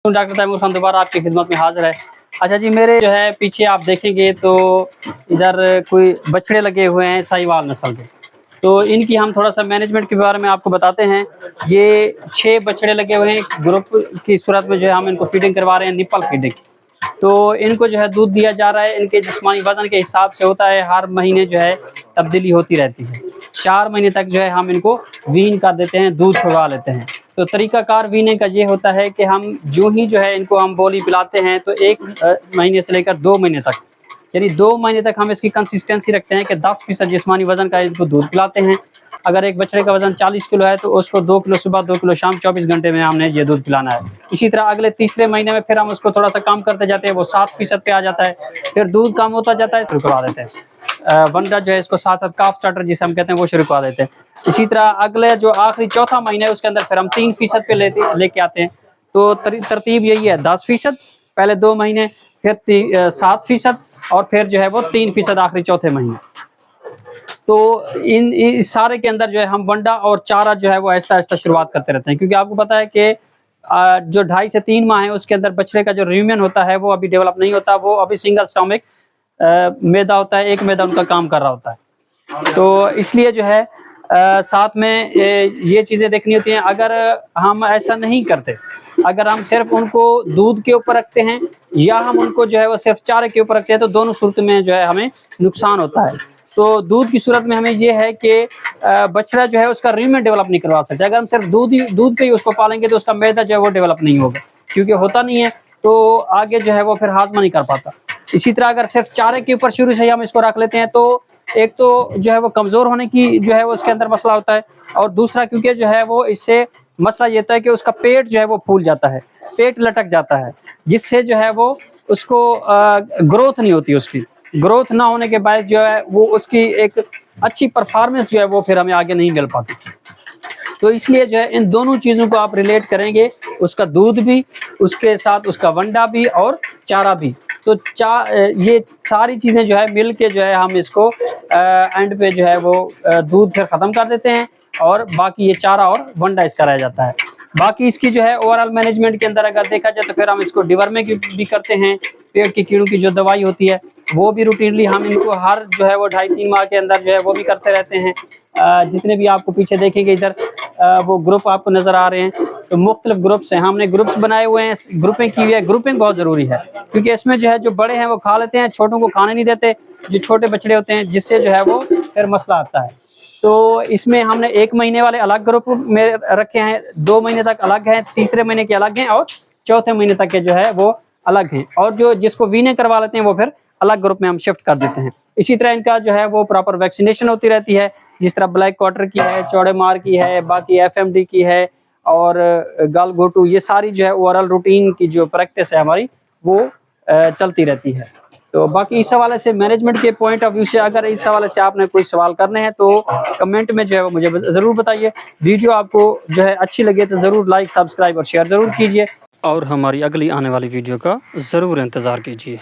Doctor Taimur Khan दोबारा आपकी खिदमत में हाजिर है। अच्छा जी, मेरे जो है पीछे आप देखेंगे तो इधर कोई बछड़े लगे हुए हैं साहिवाल नस्ल के। तो इनकी हम थोड़ा सा मैनेजमेंट के बारे में आपको बताते हैं। ये 6 बछड़े लगे हुए हैं, ग्रुप की सूरत में जो है हम इनको फीडिंग करवा रहे हैं, निपल फीडिंग। तो इनको जो है दूध दिया जा रहा है, इनके जिस्मानी वजन के हिसाब से होता है, हर महीने जो है तब्दीली होती रहती है। 4 महीने तक जो है हम इनको वीन कर देते हैं, दूध छुड़वा लेते हैं। तो तरीक़ाकार वीने का ये होता है कि हम जो ही जो है इनको हम बोली पिलाते हैं तो 1 महीने से लेकर 2 महीने तक, यानी 2 महीने तक हम इसकी कंसिस्टेंसी रखते हैं कि 10% जिस्मानी वज़न का इनको दूध पिलाते हैं। अगर एक बछड़े का वज़न 40 किलो है तो उसको 2 किलो सुबह 2 किलो शाम 24 घंटे में हमने ये दूध पिलाना है। इसी तरह अगले तीसरे महीने में फिर हम उसको थोड़ा सा कम करते जाते हैं, वो 7% पे आ जाता है, फिर दूध कम होता जाता है, शुरू करवा देते हैं। वनडा जो है इसको साथ साथ काफ स्टार्टर जिसे हम कहते हैं वो शुरू करवा देते हैं। इसी तरह अगले जो आखिरी चौथा महीना है उसके अंदर फिर हम 3% पे लेके आते हैं। तो तरतीब यही है, 10% पहले 2 महीने, फिर 7% और फिर जो है वो 3% आखिरी चौथे महीने। तो इस सारे के अंदर जो है हम वंडा और चारा जो है वो आहिस्ता आहिस्ता शुरुआत करते रहते हैं, क्योंकि आपको पता है कि जो 2.5 से 3 माह है उसके अंदर बछड़े का जो रूमेन होता है वो अभी डेवलप नहीं होता, वो अभी सिंगल स्टोमिक मैदा होता है, एक मैदा उनका काम कर रहा होता है। तो इसलिए जो है साथ में ये चीज़ें देखनी होती हैं। अगर हम ऐसा नहीं करते, अगर हम सिर्फ उनको दूध के ऊपर रखते हैं या हम उनको जो है वो सिर्फ चारे के ऊपर रखते हैं तो दोनों सूरत में जो है हमें नुकसान होता है। तो दूध की सूरत में हमें ये है कि बछड़ा जो है उसका रूमेन डेवलप नहीं करवा सकते। अगर हम सिर्फ दूध पे ही उसको पालेंगे तो उसका मैदा जो है वो डेवलप नहीं होगा, क्योंकि होता नहीं है, तो आगे जो है वो फिर हाजमा नहीं कर पाता। इसी तरह अगर सिर्फ चारे के ऊपर शुरू से ही हम इसको रख लेते हैं तो एक तो जो है वो कमज़ोर होने की जो है वो उसके अंदर मसला होता है, और दूसरा क्योंकि जो है वो इससे मसला ये होता है कि उसका पेट जो है वो फूल जाता है, पेट लटक जाता है, जिससे जो है वो उसको ग्रोथ नहीं होती। उसकी ग्रोथ ना होने के बाद जो है वो उसकी एक अच्छी परफॉर्मेंस जो है वो फिर हमें आगे नहीं मिल पाती। तो इसलिए जो है इन दोनों चीज़ों को आप रिलेट करेंगे, उसका दूध भी, उसके साथ उसका वंडा भी और चारा भी। तो ये सारी चीज़ें जो है मिल के जो है हम इसको एंड पे जो है वो दूध फिर ख़त्म कर देते हैं, और बाकी ये चारा और वंडा इसका रह जाता है। बाकी इसकी जो है ओवरऑल मैनेजमेंट के अंदर अगर देखा जाए तो फिर हम इसको डिवर्मिंग भी करते हैं, पेट की कीड़ों की जो दवाई होती है वो भी रूटीनली हम इनको हर जो है वो 2.5-3 माह के अंदर जो है वो भी करते रहते हैं। जितने भी आपको पीछे देखेंगे इधर वो ग्रुप आपको नज़र आ रहे हैं, तो मुख्तलिफ ग्रुप्स हैं, हमने ग्रुप्स बनाए हुए हैं, ग्रुपिंग की हुई है। ग्रुपिंग बहुत ज़रूरी है, क्योंकि इसमें जो है जो बड़े हैं वो खा लेते हैं, छोटों को खाने नहीं देते, जो छोटे बछड़े होते हैं, जिससे जो है वो फिर मसला आता है। तो इसमें हमने 1 महीने वाले अलग ग्रुप में रखे हैं, 2 महीने तक अलग हैं, तीसरे महीने के अलग हैं, और चौथे महीने तक के जो है वो अलग हैं, और जो जिसको वीने करवा लेते हैं वो फिर अलग ग्रुप में हम शिफ्ट कर देते हैं। इसी तरह इनका जो है वो प्रॉपर वैक्सीनेशन होती रहती है, जिस तरह ब्लैक क्वार्टर की है, चौड़े मार की है, बाकी FMD की है, और गलघोटू, ये सारी जो है ओवरऑल रूटीन की जो प्रैक्टिस है हमारी वो चलती रहती है। तो बाकी इस हवाले से मैनेजमेंट के पॉइंट ऑफ व्यू से अगर इस हवाले से आपने कोई सवाल करने हैं तो कमेंट में जो है वो मुझे ज़रूर बताइए। वीडियो आपको जो है अच्छी लगे तो ज़रूर लाइक, सब्सक्राइब और शेयर ज़रूर कीजिए, और हमारी अगली आने वाली वीडियो का ज़रूर इंतज़ार कीजिए।